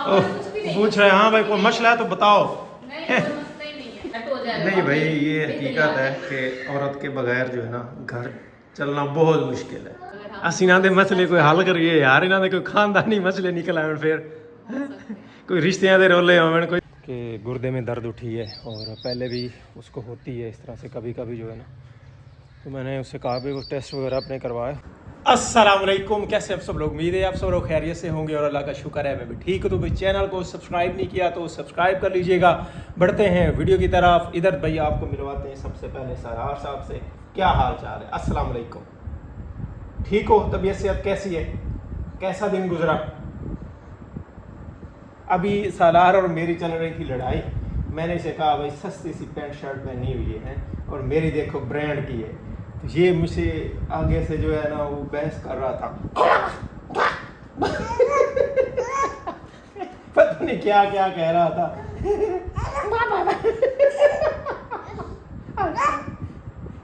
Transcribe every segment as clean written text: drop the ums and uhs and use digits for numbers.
पूछ रहे हाँ भाई कोई मसला है तो बताओ। नहीं नहीं भाई ये हकीकत है कि औरत के बगैर जो है ना घर चलना बहुत मुश्किल है। अस इन्हों के मसले कोई हल करिए यार, इन्हों के कोई खानदानी मसले निकल आए फिर कोई रिश्तियां दे रोले होवन कोई कि गुर्दे में दर्द उठी है और पहले भी उसको होती है इस तरह से कभी कभी जो है ना। तो मैंने उससे कहा भी वो टेस्ट वगैरह अपने करवाए। अस्सलाम वालेकुम, कैसे आप सब लोग? उम्मीद है आप सब लोग खैरियत से होंगे और अल्लाह का शुक्र है मैं भी ठीक हूँ। तो भाई चैनल को सब्सक्राइब नहीं किया तो सब्सक्राइब कर लीजिएगा। बढ़ते हैं वीडियो की तरफ। इधर भाई आपको मिलवाते हैं सबसे पहले सरार साहब से। क्या हाल चाल है? अस्सलाम वालेकुम, ठीक हो? तबीयत सेहत कैसी है? कैसा दिन गुजरा? अभी सालार और मेरी चल रही थी लड़ाई। मैंने इसे कहा भाई सस्ती सी पैंट शर्ट पहनी हुई है और मेरी देखो ब्रांड की है। तो ये मुझसे आगे से जो है ना वो बहस कर रहा था पता नहीं क्या क्या कह रहा था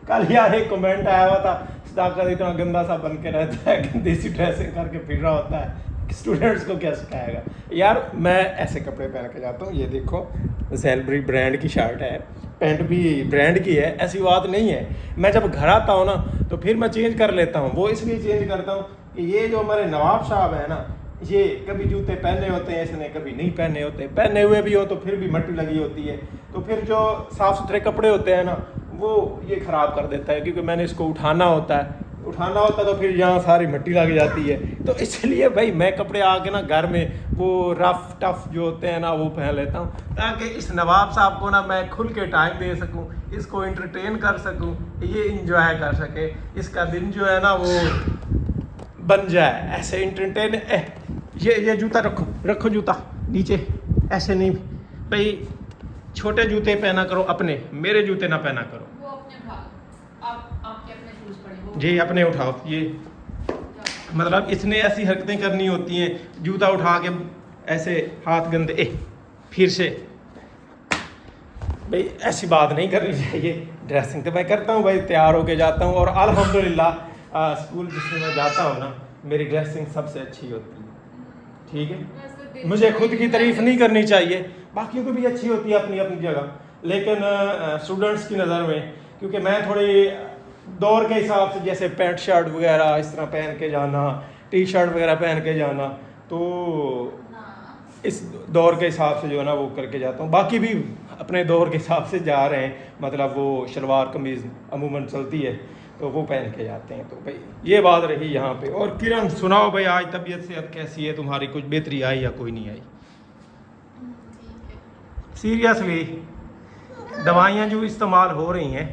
कल यार एक कमेंट आया हुआ था, सदाकत इतना गंदा सा बन के रहता है, गंदी सी ड्रेसिंग करके फिर रहा होता है, स्टूडेंट्स को क्या सिखाएगा यार। मैं ऐसे कपड़े पहन के जाता हूँ। ये देखो सेलबरी ब्रांड की शर्ट है, पैंट भी ब्रांड की है, ऐसी बात नहीं है। मैं जब घर आता हूँ ना तो फिर मैं चेंज कर लेता हूँ। वो इसलिए चेंज करता हूँ कि ये जो हमारे नवाब साहब है ना, ये कभी जूते पहने होते हैं इसने, कभी नहीं पहने होते, पहने हुए भी हो तो फिर भी मट्टी लगी होती है। तो फिर जो साफ़ सुथरे कपड़े होते हैं ना वो ये ख़राब कर देता है, क्योंकि मैंने इसको उठाना होता तो फिर यहाँ सारी मिट्टी लग जाती है। तो इसलिए भाई मैं कपड़े आके ना घर में वो रफ टफ जो होते हैं ना वो पहन लेता हूँ, ताकि इस नवाब साहब को ना मैं खुल के टाइम दे सकूँ, इसको एंटरटेन कर सकूँ, ये इंजॉय कर सके, इसका दिन जो है ना वो बन जाए ऐसे एंटरटेन। ये जूता रखो जूता नीचे, ऐसे नहीं भाई, छोटे जूते पहना करो अपने, मेरे जूते ना पहना करो। जी अपने उठाओ। ये मतलब इसने ऐसी हरकतें करनी होती हैं, जूता उठा के ऐसे हाथ गंदे फिर से। भाई ऐसी बात नहीं करनी चाहिए। ड्रेसिंग तो मैं करता हूँ भाई, तैयार होके जाता हूँ और अल्हम्दुलिल्लाह स्कूल जिसमें मैं जाता हूँ ना मेरी ड्रेसिंग सबसे अच्छी होती है। ठीक है, मुझे खुद की तारीफ नहीं करनी चाहिए, बाकियों को भी अच्छी होती है अपनी अपनी जगह, लेकिन स्टूडेंट्स की नज़र में, क्योंकि मैं थोड़ी दौर के हिसाब से जैसे पैंट शर्ट वगैरह इस तरह पहन के जाना, टी शर्ट वगैरह पहन के जाना, तो इस दौर के हिसाब से जो है ना वो करके जाता हूँ। बाकी भी अपने दौर के हिसाब से जा रहे हैं, मतलब वो शलवार कमीज़ अमूमन चलती है तो वो पहन के जाते हैं। तो भाई ये बात रही यहाँ पे। और किरण सुनाओ भाई, आज तबीयत सेहत कैसी है तुम्हारी? कुछ बेहतरी आई या कोई नहीं आई? सीरियसली दवाइयाँ जो इस्तेमाल हो रही हैं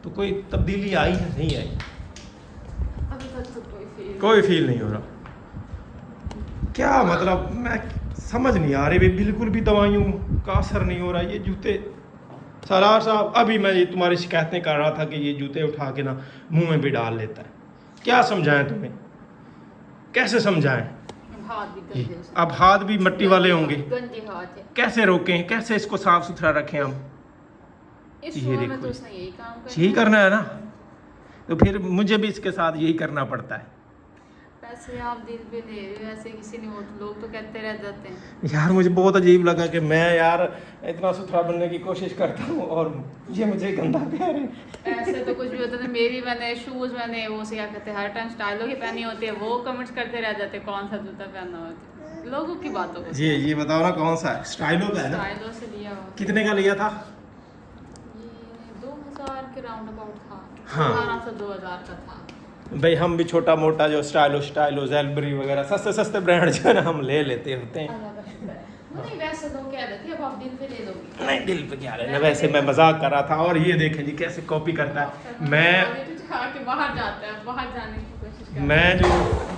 तो कोई तब्दीली आई है नहीं आई? अभी तक तो कोई फील नहीं हो रहा। क्या मतलब मैं समझ नहीं आ रही भाई, बिल्कुल भी दवाइयों का असर नहीं हो रहा। ये जूते सरार साहब, अभी मैं ये तुम्हारी शिकायतें कर रहा था कि ये जूते उठा के ना मुंह में भी डाल लेता है। क्या समझाएं तुम्हें, कैसे समझाएं? अब हाथ भी मिट्टी वाले होंगे, गंदे हाथ है, कैसे रोकें, कैसे इसको साफ सुथरा रखें हम? ये देखो यही करना है ना, तो फिर मुझे भी इसके साथ यही करना पड़ता है। वैसे आप दिल पे ले रहे हो, ऐसे किसी नहीं होता, लोग तो कहते रह जाते हैं। यार मुझे बहुत अजीब लगा कि मैं यार इतना सुथरा बनने की कोशिश करता हूँ और ये मुझे गंदा कह रहे हैं। ऐसे तो कुछ भी होता है। मेरी मैंने शूज मैंने वो से क्या कहते हैं हर टाइम स्टाइलों की पहनी होती है, वो कमेंट्स करते रह जाते हैं कौन सा जूता पहना होता है। लोगों की बातों को ये बताओ ना कौन सा है? स्टाइलो का है ना? स्टाइलों से लिया हुआ। कितने का लिया था? ये 2000 के राउंड अबाउट था। हाँ 1200 से 2000 का था भाई। हम भी छोटा मोटा जो स्टाइलो जेलबरी वगैरह सस्ते सस्ते ब्रांड जो है ना हम ले लेते होते हैं। नहीं वैसे तो कह देती है, अब आप दिल पे ले लोगे। नहीं दिल पे क्या लेना, वैसे मैं मजाक कर रहा था। और ये देखें जी कैसे कॉपी करता है। मैं बाहर जाता है, बाहर जाने की कोशिश करता है। मैं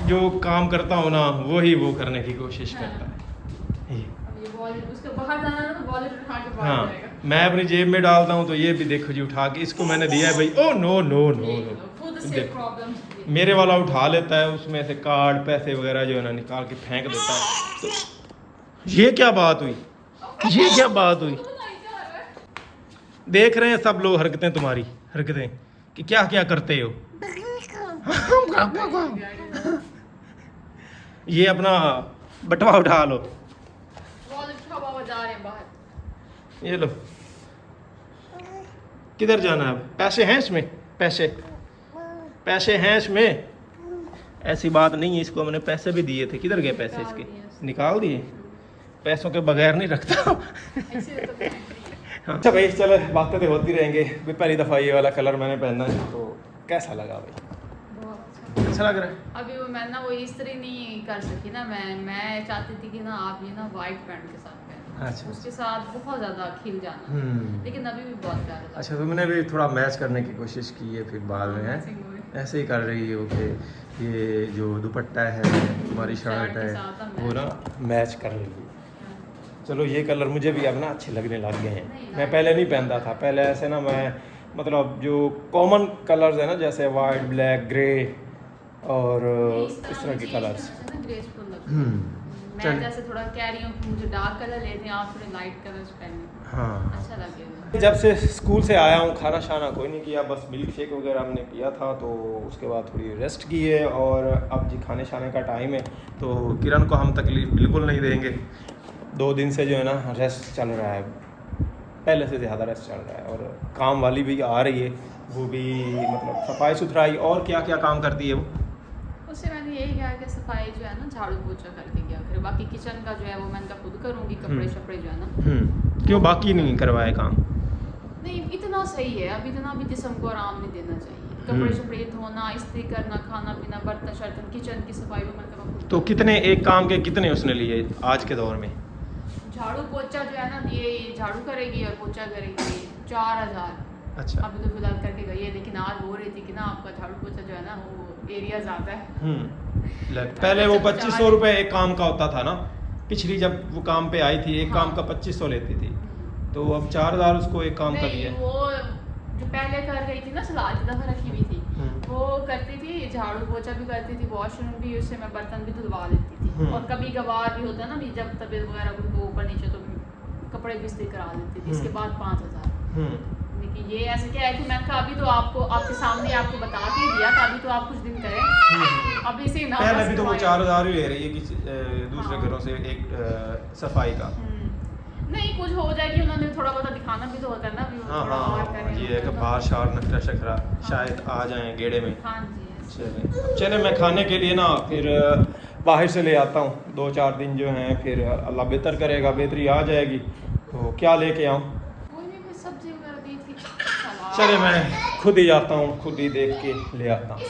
जो काम करता हूँ ना वही वो करने की कोशिश करता है। उसके बाहर जाना है तो वॉलेट उठा के बाहर हाँ जाएगा। मैं अपनी जेब में डालता हूँ तो ये भी देखो जी उठा के, इसको मैंने दिया है भाई। Oh no no no no, मेरे वाला उठा लेता है, उसमें से कार्ड पैसे वगैरह जो है ना निकाल के फेंक देता है। तो ये क्या बात हुई, ये क्या बात हुई? देख रहे हैं सब लोग हरकतें, तुम्हारी हरकतें कि क्या क्या करते हो। ये अपना बटवा उठा लो। जा रहे हैं बाहर। ये लो, किधर जाना है अब? पैसे हैं इसमें? पैसे हैं इसमें? ऐसी बात नहीं है, इसको मैंने पैसे भी दिए थे। किधर गए पैसे इसके? निकाल दिए? पैसों के बगैर नहीं रखता। ऐसे तो अच्छा भाई चलो, बातें तो होती रहेंगे। भी पहली दफ़ा ये वाला कलर मैंने पहना है, तो कैसा लगा भाई? बहुत अच्छा लग रहा है? अभी वो मैं ना वो इस्त्री नहीं कर सकी ना, मैं चाहती थी कि ना आप ये ना वाइट पैंट के साथ पहनो। अच्छा। उसके साथ बहुत ज़्यादा खिल जाना, लेकिन अभी भी बहुत प्यारा लगा। अच्छा, तुमने भी थोड़ा मैच करने की कोशिश की है, फिर बाद में है ऐसे ही कर रही हो कि ये जो दुपट्टा है तुम्हारी शर्ट है वो ना मैच कर रही है। चलो ये कलर मुझे भी अब ना अच्छे लगने लग गए हैं। मैं पहले नहीं पहनता था, पहले ऐसे ना मैं मतलब जो कॉमन कलर्स है ना, जैसे वाइट, ब्लैक, ग्रे और इस तरह के कलर्स। मैं जैसे थोड़ा कह रही हूँ कि मुझे डार्क कलर लेते हैं, आप थोड़े लाइट कलर्स पहने, हाँ अच्छा लगेगा। जब से स्कूल से आया हूँ खाना शाना कोई नहीं किया, बस मिल्क शेक वगैरह हमने पिया था, तो उसके बाद थोड़ी रेस्ट की है। और अब जी खाने शाने का टाइम है, तो किरण को हम तकलीफ बिल्कुल नहीं देंगे। 2 दिन से जो है ना रेस्ट चल रहा है, पहले से ज़्यादा रेस्ट चल रहा है। और काम वाली भी आ रही है, वो भी मतलब सफाई सुथराई और क्या क्या काम करती है वो। उससे मैंने यही कहा कि सफाई जो है ना झाड़ू पोछा करके किया करे, बाकी किचन का जो है वो मैं खुद करूँगी। कपड़े शपड़े जो है ना क्यों बाकी नहीं करवाए काम? नहीं, इतना सही है, अब इतना भी जिस्म को आराम नहीं देना चाहिए। कपड़े शपड़े धोना, इस्त्री करना, खाना पीना, बर्तन शर्तन, किचन की सफाई वो मैं तो कितने एक काम के कितने उसने लिए आज के दौर में? झाड़ू पोछा जो है ना ये झाड़ू करेगी और पोछा करेगी 4000। अच्छा। अभी तो फिलहाल करके गई है, लेकिन आज बोल रही थी कि ना आपका झाड़ू पोछा जो है ना वो एरिया ज़्यादा है। पहले वो 2500 रुपये एक काम का होता था ना, पिछली जब वो काम पे आई थी एक काम का 2500 लेती थी, तो अब 4000 उसको एक काम का दिया। वो जो पहले कर रही थी ना सलाद की दफ़ा रखी हुई थी, वो करती थी, झाड़ू पोछा भी करती थी, वॉशरूम भी, उससे मैं बर्तन भी धुलवा लेती थी। और कभी कभार भी होता है ना भी जब तबीयत वगैरह को ऊपर नीचे, तो कपड़े भी इस्त्री करा देती थी। इसके बाद 5000। लेकिन ये ऐसे क्या है कि मैंने कहा अभी तो आपको आपके सामने आपको बता के दिया था, अभी तो आप कुछ दिन करें, अभी से ना पहले भी तो वो 4000 ही ले रही है कि दूसरे घरों से एक सफाई का। नहीं, कुछ हो जाएगी, उन्होंने थोड़ा बहुत दिखाना भी तो होता है ना अभी। हाँ ये है कि बाहर शार नखरा शखरा शायद आ जाएं गेड़े में। हाँ जी। चले मैं खाने के लिए ना फिर बाहर से ले आता हूँ। 2-4 दिन जो हैं फिर अल्लाह बेहतर करेगा, बेहतरी आ जाएगी। तो क्या लेके आऊँ? सब्जी वगैरह देख के चले मैं खुद ही जाता हूँ, खुद ही देख के ले आता हूँ।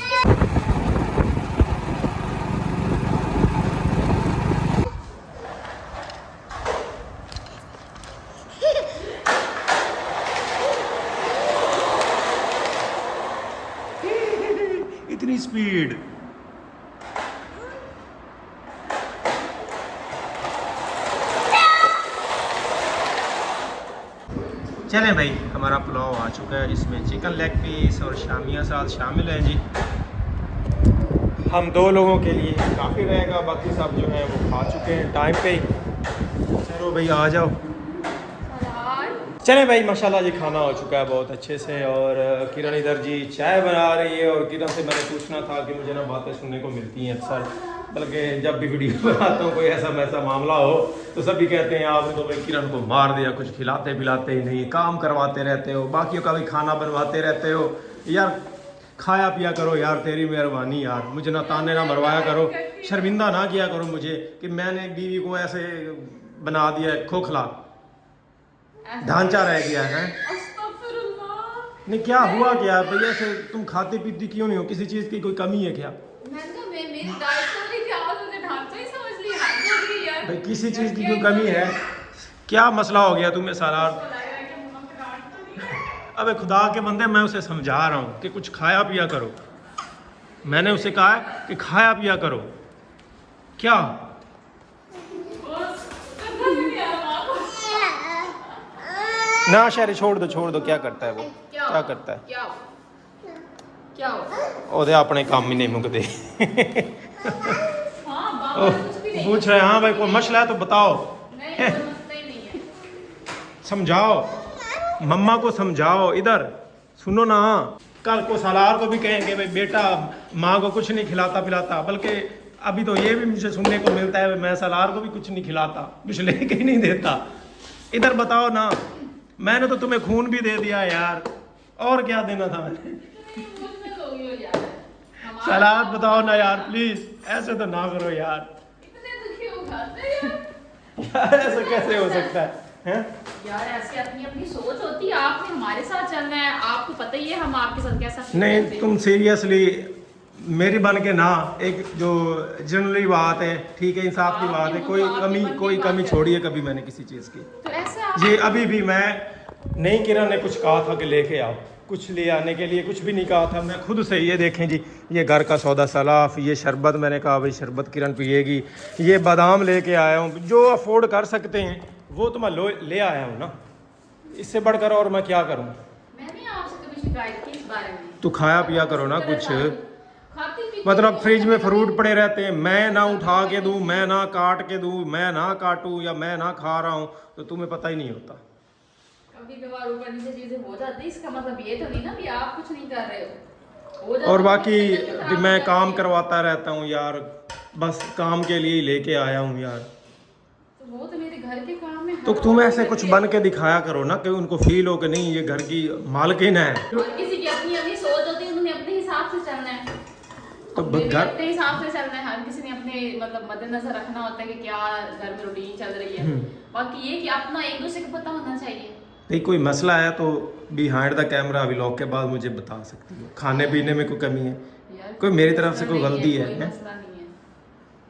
इतनी स्पीड। चलें भाई, हमारा पुलाव आ चुका है जिसमें चिकन लेग पीस और शामिया साथ शामिल है जी। हम 2 लोगों के लिए काफ़ी रहेगा, बाकी सब जो है वो खा चुके हैं टाइम पे ही। चलो भाई आ जाओ। चलें भाई, माशाल्लाह जी खाना हो चुका है बहुत अच्छे से। और किरण इधर जी चाय बना रही है। और किरण से मैंने पूछना था कि मुझे ना बातें सुनने को मिलती हैं अक्सर, बल्कि जब भी वीडियो बनाता हूँ कोई ऐसा वैसा मामला हो तो सभी कहते हैं आपने तो भाई किरण को मार दिया, कुछ खिलाते पिलाते ही नहीं, काम करवाते रहते हो, बाकियों का भी खाना बनवाते रहते हो। यार खाया पिया करो यार, तेरी मेहरबानी यार, मुझे ना ताने ना मरवाया करो, शर्मिंदा ना किया करो मुझे कि मैंने बीवी को ऐसे बना दिया खोखला, ढांचा रह गया है। नहीं क्या हुआ क्या भैया से, तुम खाती पीती क्यों नहीं हो? किसी चीज़ की कोई कमी है क्या? भाई किसी चीज़ की कोई कमी है क्या? मसला हो गया तुम्हें सारा? अबे खुदा के बंदे, मैं उसे समझा रहा हूँ कि कुछ खाया पिया करो। मैंने उसे कहा कि खाया पिया करो। क्या ना शहरी छोड़ दो, क्या करता है वो? क्या करता है? क्या ओदे अपने काम ही नहीं मुकते। पूछ रहे हाँ भाई कोई मसला है तो बताओ। समझाओ, मम्मा को समझाओ, इधर सुनो ना। कल को सालार को भी कहेंगे भाई बेटा माँ को कुछ नहीं खिलाता पिलाता, बल्कि अभी तो ये भी मुझे सुनने को मिलता है मैं सालार को भी कुछ नहीं खिलाता, कुछ लेके ही नहीं देता। इधर बताओ ना, मैंने तो तुम्हें खून भी दे दिया यार, और क्या देना था मैंने। इमोशनल हो गई हो यार। हमारा सलाद बताओ ना यार प्लीज, ऐसे तो ना करो यार। इतने दुखी हो जाते हैं यार ऐसा कैसे हो सकता है हैं? यार। ऐसे अपनी अपनी सोच होती है, आपने हमारे साथ चलना है, आपको पता ही है हम आपके साथ कैसा feel करते नहीं हैं। तुम सीरियसली मेरी बन के ना, एक जो जनरली बात है, ठीक है, इंसाफ की बात है, कोई कमी छोड़ी है कभी मैंने किसी चीज़ की। तो ऐसे आप ये अभी भी मैं नहीं, किरण ने कुछ कहा था कि लेके आओ, कुछ ले आने के लिए कुछ भी नहीं कहा था, मैं खुद से, ये देखें जी, ये घर का सौदा सलाफ, ये शरबत, मैंने कहा भाई शरबत किरण पिएगी, ये बादाम लेके आया हूँ, जो अफोर्ड कर सकते हैं वो तो मैं ले आया हूँ ना, इससे बढ़कर और मैं क्या करूँ। मैंने आपसे कभी शिकायत की इस बारे में? तो खाया पिया करो ना कुछ, खाती पीती मतलब हूँ, फ्रिज में कभी फ्रूट कभी पड़े रहते हैं, मैं ना उठा के दूं, मैं ना काट के दूं, मैं ना काटूं या मैं ना खा रहा हूं, तो तुम्हें पता ही नहीं होता। कभी कभार ऊपर नीचे चीजें हो जाती है, इसका मतलब ये तो नहीं ना कि आप कुछ नहीं कर रहे हो जाता और है, बाकी तबीयत तो खराब मैं हो काम जाती है। करवाता रहता हूँ यार, बस काम के लिए ही लेके आया हूँ यार। तो वो तो मेरे घर के काम है। तो तुम ऐसे कुछ बन के दिखाया करो ना कि उनको फील हो कि नहीं ये घर की मालकिन है। हर किसी की अपनी अपनी सोच होती है, उन्होंने अपने हिसाब से चलना है। तो हमें भी घर, अपने हिसाब से चलना है, हर किसी ने अपने मतलब मद्देनजर रखना होता है कि क्या घर में रूटीन चल रही है। बाकी ये कि अपना एक दूसरे को पता होना चाहिए। नहीं कोई मसला है तो बिहाइंड द कैमरा व्लॉग के बाद मुझे बता सकती हो, खाने पीने में कोई कमी है, यार कोई मेरी तरफ से कोई मसला नहीं गलती है, कोई हैं? मसला नहीं है।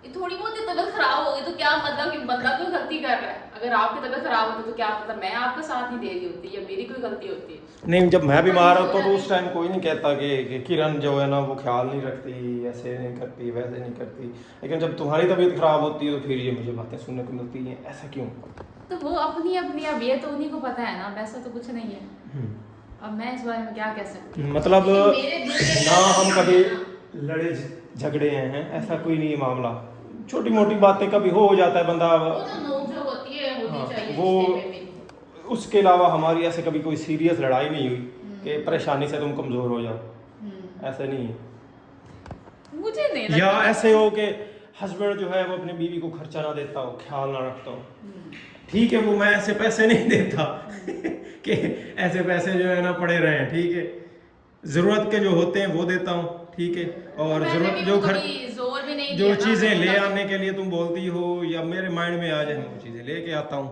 ये थोड़ी बहुत ही तबीयत खराब होगी तो क्या मतलब कि बंदा कोई गलती कर रहा है? अगर आपकी तबीयत खराब होती तो क्या मतलब मैं आपका साथ नहीं दे रही होती या मेरी कोई गलती होती है? नहीं जब मैं बीमार होता तो उस टाइम कोई नहीं कहता कि किरण जो है ना वो ख्याल नहीं रखती, ऐसे नहीं करती, वैसे नहीं करती, लेकिन जब तुम्हारी तबीयत खराब होती है तो फिर ये मुझे बातें सुनने को मिलती हैं, ऐसा क्यों? तो वो अपनी अपनी, अब ये तो उन्हीं को पता है ना, वैसा तो कुछ नहीं है। अब मैं इस बारे में क्या कह सकती हूँ? मतलब मेरे दिल के ना हम अंदर कभी है ना। लड़े झगड़े हैं, ऐसा कोई नहीं है मामला, छोटी मोटी बातें कभी हो जाता है बंदा, वो तो नोक-झोंक होती है, होनी हाँ, चाहिए वो रिश्ते में भी। उसके अलावा हमारी ऐसे कभी कोई सीरियस लड़ाई नहीं हुई कि परेशानी से तुम कमज़ोर हो जाओ, ऐसे नहीं है। मुझे नहीं या लगता। ऐसे हो कि हस्बैंड जो है वो अपनी बीवी को खर्चा ना देता हो, ख्याल ना रखता हो, ठीक है, वो मैं ऐसे पैसे नहीं देता कि ऐसे पैसे जो है ना पड़े रहे, ठीक है, ज़रूरत के जो होते हैं वो देता हूँ, ठीक है, और मैंने ज़रूरत भी जो उनको घर कभी जोर भी नहीं जो दिया ना, चीज़ें ले मतलब- आने के लिए तुम बोलती हो या मेरे माइंड में आ जाए वो चीज़ें लेके आता हूँ।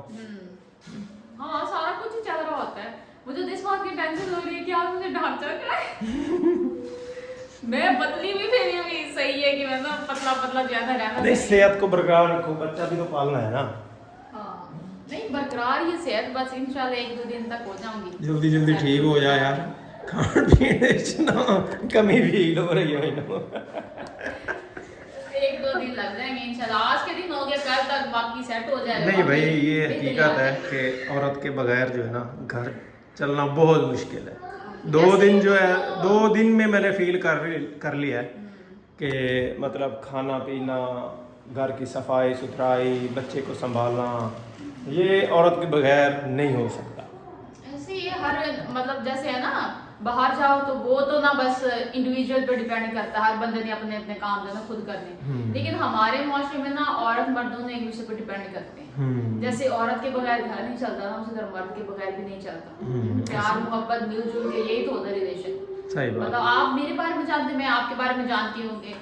हाँ सारा कुछ ही चल रहा होता है। मुझे तो इस बात की टेंशन हो रही है कि आप मुझे ढांचा क्या है। मैं पतली भी फिर भी सही है कि मैं ना पतला पतला ज्यादा रहना नहीं चाहिए। सेहत को बरकरार रखो, बच्चा भी तो पालना है ना। हाँ नहीं बरकरार ये सेहत, बस इंशाल्लाह 1-2 दिन तक हो जाऊंगी। जल्दी जल्दी ठीक हो जाए यार, खान पीने से ना कमी फील हो रही है मैंने। 1-2 दिन लग जाएंगे इंशाल्लाह। आज के दिन हो गया, कल तक बाकी सेट हो जाएगा। नहीं भाई बाकी ये बेहतरी हकीकत आ है जाएगी। कि औरत के बगैर जो है ना घर चलना बहुत मुश्किल है। दो जैसे दिन जो ही है, तो- 2 दिन में मैंने फील कर लिया है कि मतलब खाना पीना, घर की सफाई सुथराई, बच्चे को संभालना, ये औरत के बगैर नहीं हो सकता। ऐसे ही हर मतलब जैसे है ना, बाहर जाओ तो वो तो ना बस इंडिविजुअल पे डिपेंड करता है, हर बंदे ने अपने अपने काम जो है ना खुद करने। लेकिन हमारे माशरे में ना औरत मर्द दोनों एक दूसरे पे डिपेंड करते हैं। जैसे औरत के बगैर घर नहीं चलता ना, उसी तरह मर्द के बगैर भी नहीं चलता। प्यार मोहब्बत मिलजुल के यही तो होता है रिलेशन। सही बात। मतलब आप मेरे बारे में जानते, मैं आपके बारे में जानती होंगे।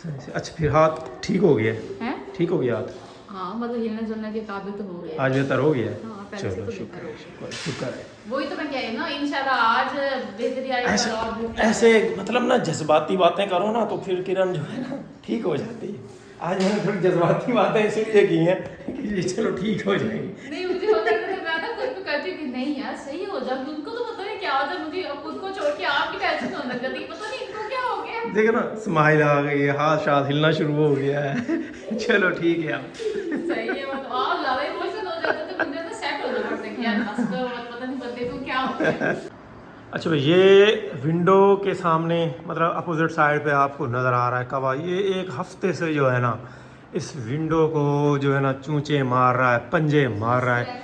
सही। अच्छा फिर हाथ ठीक हो गया? हैं? ठीक हो गया हाथ? हाँ मतलब हिलने जुलने के काबिल तो हो गया। आज बेहतर हो गया? हाँ, पहले से चलो तो शुक्र बेहतर हो है, शुक्र है। वही तो मैं कह रही हूँ ना, इंशाल्लाह आज बेहतरी आएगी, ऐसे कल और बेहतरी ऐसे आएगी। मतलब ना जज्बाती बातें करो ना तो फिर किरण जो है ना ठीक हो जाती है। आज मैंने थोड़ी जज्बाती बातें इसलिए की हैं कि ये चलो ठीक हो जाएंगी। नहीं मुझे होता है कि मैं ना खुद को कहती हूँ कि नहीं यार सही हो जाए, उनको तो पता नहीं क्या होता है, मुझे खुद को छोड़ के आपकी टेंशन होने लग जाती है, पता नहीं इनको क्या हो गया। देखो ना स्माइल आ गई है, हाथ शाथ हिलना शुरू हो गया है। चलो ठीक है आप। सही है, मतलब आप ज्यादा इमोशनल हो जाते तो मुझे तो सेट होना पड़ता है कि यार बस करो, पता नहीं बंदे को क्या होता है। अच्छा भाई ये विंडो के सामने मतलब अपोजिट साइड पे आपको नज़र आ रहा है कवा, ये 1 हफ्ते से जो है ना इस विंडो को जो है ना चूंचे मार रहा है, पंजे मार रहा है,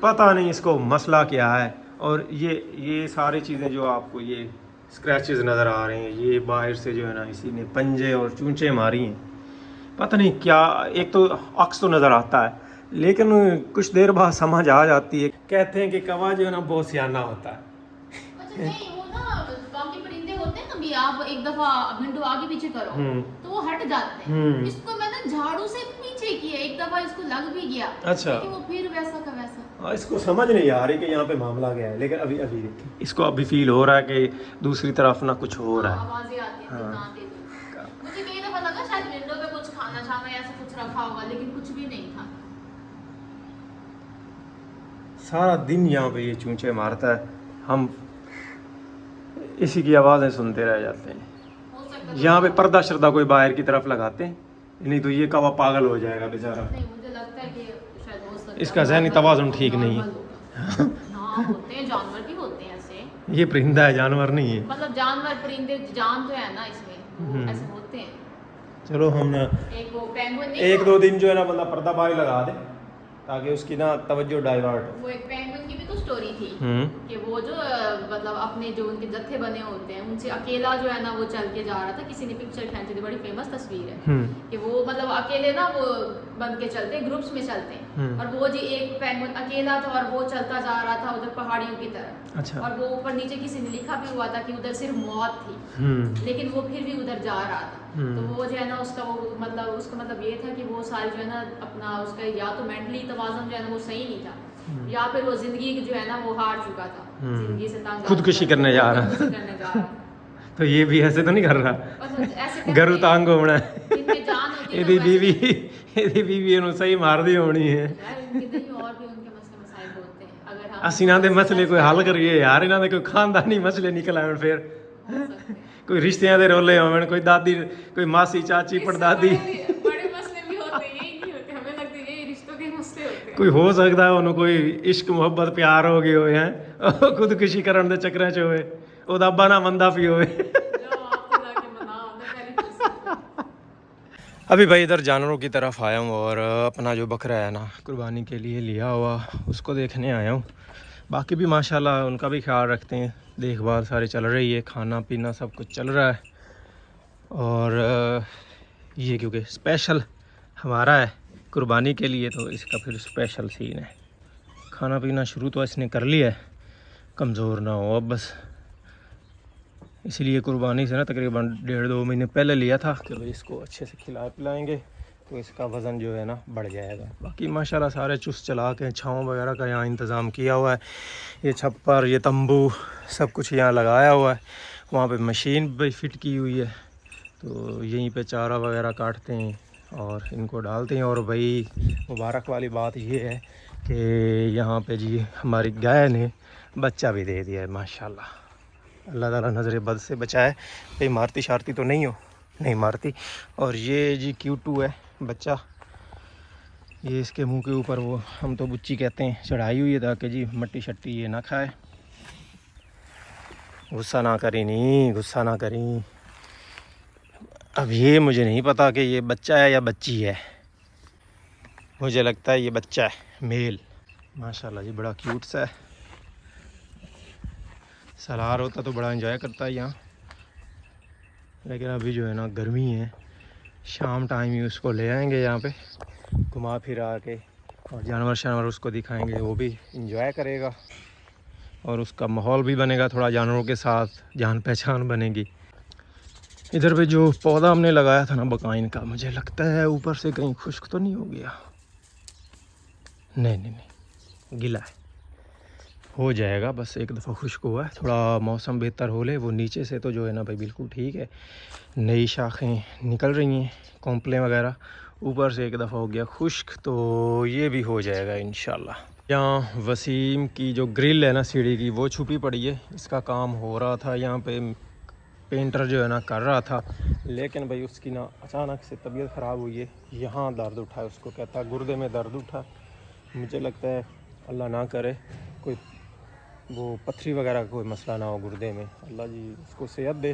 पता नहीं इसको मसला क्या है। और ये सारी चीज़ें जो आपको ये स्क्रैचेस नज़र आ रहे हैं, ये बाहर से जो है ना इसी ने पंजे और चूंचे मारी हैं। पता नहीं क्या, एक तो अक्स तो नज़र आता है लेकिन कुछ देर बाद समझ आ जाती है। कहते हैं कि कौवा जो है ना बहुत सियाना होता है। अच्छा नहीं, वो ना बाकी परिंदे होते हैं, कभी आप एक दफा विंडो आगे पीछे करो तो वो हट जाते हैं। इसको मैंने झाड़ू से पीछे किया, एक दफा इसको लग भी गया, अच्छा, लेकिन वो फिर वैसा का वैसा। इसको समझ नहीं आ रही कि यहाँ पे मामला क्या है, लेकिन अभी अभी इसको अभी फील हो रहा है कि दूसरी तरफ ना कुछ हो रहा है। आवाजें आती हैं कांपे की। मुझे कई दफा लगा शायद विंडो पे कुछ खाना छाना ऐसा कुछ रखा होगा, लेकिन कुछ भी नहीं था। सारा दिन यहाँ पे ये चूंचे मारता है, हम इसी की आवाज़ें सुनते रह जाते हैं। हो सकता है यहाँ पे पर्दा शर्दा कोई बाहर की तरफ लगाते हैं, नहीं तो ये कौवा पागल हो जाएगा बेचारा। नहीं, मुझे लगता है कि शायद हो सकता है इसका ज़हनी तवाज़ुन ठीक नहीं है। हाँ, होते हैं जानवर भी होते हैं ऐसे, ये परिंदा है, जानवर नहीं है। मतलब जानवर परिंदे जान तो है ना इसमें, वो ऐसे होते हैं। चलो हम एक वो पेंगुइन नहीं एक था? दो दिन जो है ना बंदा पर्दा बाहर लगा दे ताकि उसकी ना तवज्जो डाइवर्ट हो। वो एक पेंगुइन की भी तो स्टोरी थी कि वो जो मतलब अपने जो उनके जत्थे बने होते हैं उनसे अकेला जो है ना वो चल के जा रहा था, किसी ने पिक्चर खींची थी, बड़ी फेमस तस्वीर है कि वो मतलब अकेले ना वो बन के चलते हैं, ग्रुप्स में चलते हैं, और वो जी एक पेंगुइन अकेला था और वो चलता जा रहा था उधर पहाड़ियों की तरफ। अच्छा। और वो ऊपर नीचे किसी ने लिखा भी हुआ था कि उधर सिर्फ मौत थी, लेकिन वो फिर भी उधर जा रहा था। तो वो जो है ना उसका उसका मतलब ये था कि वो सारी जो है ना अपना उसका या तो मेंटली तवाज़ुन जो है ना वो सही नहीं था, या फिर वो जिंदगी जो है ना वो हार चुका था, जिंदगी से तंग खुदकुशी करने जा रहा था। तो ये भी ऐसे तो नहीं कर रहा, गरु तांग होना जिनमें जान होती है ਇਹਦੀ ना, वैसे- बीवी ਇਹਦੀ बीवी ਨੂੰ सही मारदी होनी है। यार इनके नहीं और भी उनके मसले मसाइल होते हैं, अगर हम ਅਸੀਂ ਇਹਨਾਂ ਦੇ ਮਸਲੇ ਕੋਈ ਹੱਲ ਕਰੀਏ ਯਾਰ, ਇਹਨਾਂ ਦੇ ਕੋਈ ਖਾਨਦਾਨੀ ਮਸਲੇ ਨਿਕਲ ਆਉਣ ਫਿਰ, हो सकते हैं। ਕੋਈ ਰਿਸ਼ਤਿਆਂ ਦੇ ਰੋਲੇ ਹੋਣ, ਕੋਈ ਦਾਦੀ ਕੋਈ मासी चाची इससे पड़दादी, बड़े मसले भी होते हैं, यही नहीं होते, हमें लगता है यही रिश्तों के मसले होते हैं। ਕੋਈ ਹੋ ਸਕਦਾ ਉਹਨੂੰ ਕੋਈ ਇਸ਼ਕ ਮੁਹੱਬਤ ਪਿਆਰ ਹੋ ਗਏ ਹੋਏ ਹੈ, ਖੁਦਕੁਸ਼ੀ ਕਰਨ ਦੇ ਚੱਕਰਾਂ 'ਚ ਹੋਵੇ, ਉਹਦਾ ਬਾਣਾ ਮੰਦਾ ਵੀ ਹੋਵੇ। जाओ आप तो जाके मनाओ ना, पहली फुर्सत में। अभी भाई इधर जानवरों की तरफ आया हूँ और अपना जो बकरा है ना कुर्बानी के लिए लिया हुआ उसको देखने आया हूँ। बाकी भी माशाल्लाह उनका भी ख्याल रखते हैं, देखभाल सारी चल रही है, खाना पीना सब कुछ चल रहा है। और ये क्योंकि स्पेशल हमारा है कुर्बानी के लिए तो इसका फिर स्पेशल सीन है। खाना पीना शुरू तो इसने कर लिया है, कमज़ोर ना हो अब बस, इसलिए कुर्बानी से ना तकरीबन 1.5-2 महीने पहले लिया था कि भाई इसको अच्छे से खिला पिलाएंगे तो इसका वज़न जो है ना बढ़ जाएगा। बाकी माशाल्लाह सारे चुस्त चला के छाँव वगैरह का यहाँ इंतज़ाम किया हुआ है, ये छप्पर ये तंबू सब कुछ यहाँ लगाया हुआ है, वहाँ पे मशीन भी फिट की हुई है, तो यहीं पे चारा वगैरह काटते हैं और इनको डालते हैं। और भाई मुबारक वाली बात ये है कि यहाँ पे जी हमारी गाय ने बच्चा भी दे दिया है माशाल्लाह, अल्लाह ताला नज़र बद से बचाए, भाई मारती शारती तो नहीं हो, नहीं मारती। और ये जी Q2 है बच्चा, ये इसके मुंह के ऊपर वो हम तो बुच्ची कहते हैं चढ़ाई हुई है ताकि जी मट्टी शट्टी ये ना खाए। गुस्सा ना करी, नहीं गुस्सा ना करी। अब ये मुझे नहीं पता कि ये बच्चा है या बच्ची है, मुझे लगता है ये बच्चा है मेल। माशाल्लाह जी बड़ा क्यूट सा है, सलार होता तो बड़ा एंजॉय करता है यहाँ, लेकिन अभी जो है ना गर्मी है, शाम टाइम ही उसको ले आएंगे यहाँ पे घुमा फिरा के और जानवर शानवर उसको दिखाएंगे, वो भी एंजॉय करेगा और उसका माहौल भी बनेगा थोड़ा, जानवरों के साथ जान पहचान बनेगी। इधर पे जो पौधा हमने लगाया था ना बकाइन का, मुझे लगता है ऊपर से कहीं खुश्क तो नहीं हो गया, नहीं नहीं नहीं गीला है, हो जाएगा बस एक दफ़ा खुश्क हुआ है, थोड़ा मौसम बेहतर हो ले। वो नीचे से तो जो है ना भाई बिल्कुल ठीक है, नई शाखें निकल रही हैं कॉम्प्लें वगैरह, ऊपर से एक दफ़ा हो गया खुश्क, तो ये भी हो जाएगा इंशाल्लाह। यहाँ वसीम की जो ग्रिल है ना सीढ़ी की वो छुपी पड़ी है, इसका काम हो रहा था यहाँ पे, पेंटर जो है ना कर रहा था, लेकिन भाई उसकी ना अचानक से तबीयत ख़राब हुई है, यहाँ दर्द उठा है, उसको कहता है गुर्दे में दर्द उठा, मुझे लगता है अल्लाह ना करे कोई वो पथरी वगैरह का कोई मसला ना हो गुर्दे में, अल्लाह जी उसको सेहत दे।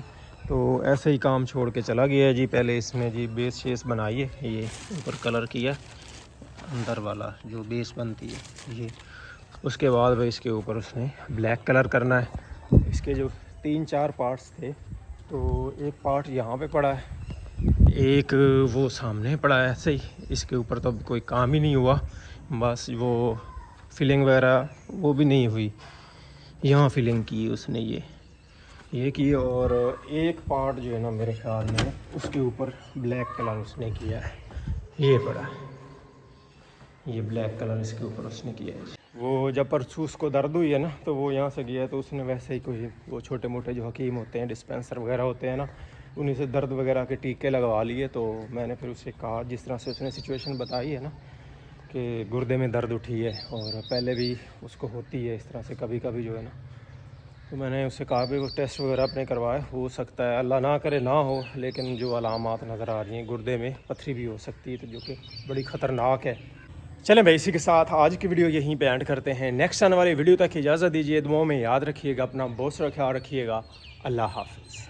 तो ऐसे ही काम छोड़ के चला गया है जी। पहले इसमें जी बेस शेस बनाई है, ये ऊपर कलर किया अंदर वाला जो बेस बनती है ये, उसके बाद भाई इसके ऊपर उसने ब्लैक कलर करना है। इसके जो 3-4 पार्ट्स थे, तो एक पार्ट यहाँ पे पड़ा है, एक वो सामने पड़ा है ऐसे ही, इसके ऊपर तो अब कोई काम ही नहीं हुआ, बस वो फिलिंग वगैरह वो भी नहीं हुई, यहाँ फिलिंग की उसने ये की। और एक पार्ट जो है ना मेरे ख्याल में उसके ऊपर ब्लैक कलर उसने किया है, ये पड़ा, ये ब्लैक कलर इसके ऊपर उसने किया है। वो जब परसों उसको दर्द हुई है ना, तो वो यहाँ से गया तो उसने वैसे ही कोई वो छोटे मोटे जो हकीम होते हैं, डिस्पेंसर वगैरह होते हैं ना, उन्हीं से दर्द वगैरह के टीके लगवा लिए। तो मैंने फिर उससे कहा, जिस तरह से उसने सिचुएशन बताई है ना कि गुर्दे में दर्द उठी है और पहले भी उसको होती है इस तरह से कभी कभी जो है ना, तो मैंने उससे कहा भी वो टेस्ट वगैरह अपने करवाए, हो सकता है अल्लाह ना करे ना हो, लेकिन जो अलामात नज़र आ रही हैं गुर्दे में पथरी भी हो सकती है, तो जो कि बड़ी ख़तरनाक है। चलें भाई, इसी के साथ आज की वीडियो यहीं पे एंड करते हैं। नेक्स्ट आने वाली वीडियो तक इजाज़त दीजिए, दुआओं में याद रखिएगा, अपना बहुत सारा ख्याल रखिएगा। अल्लाह हाफ़िज़।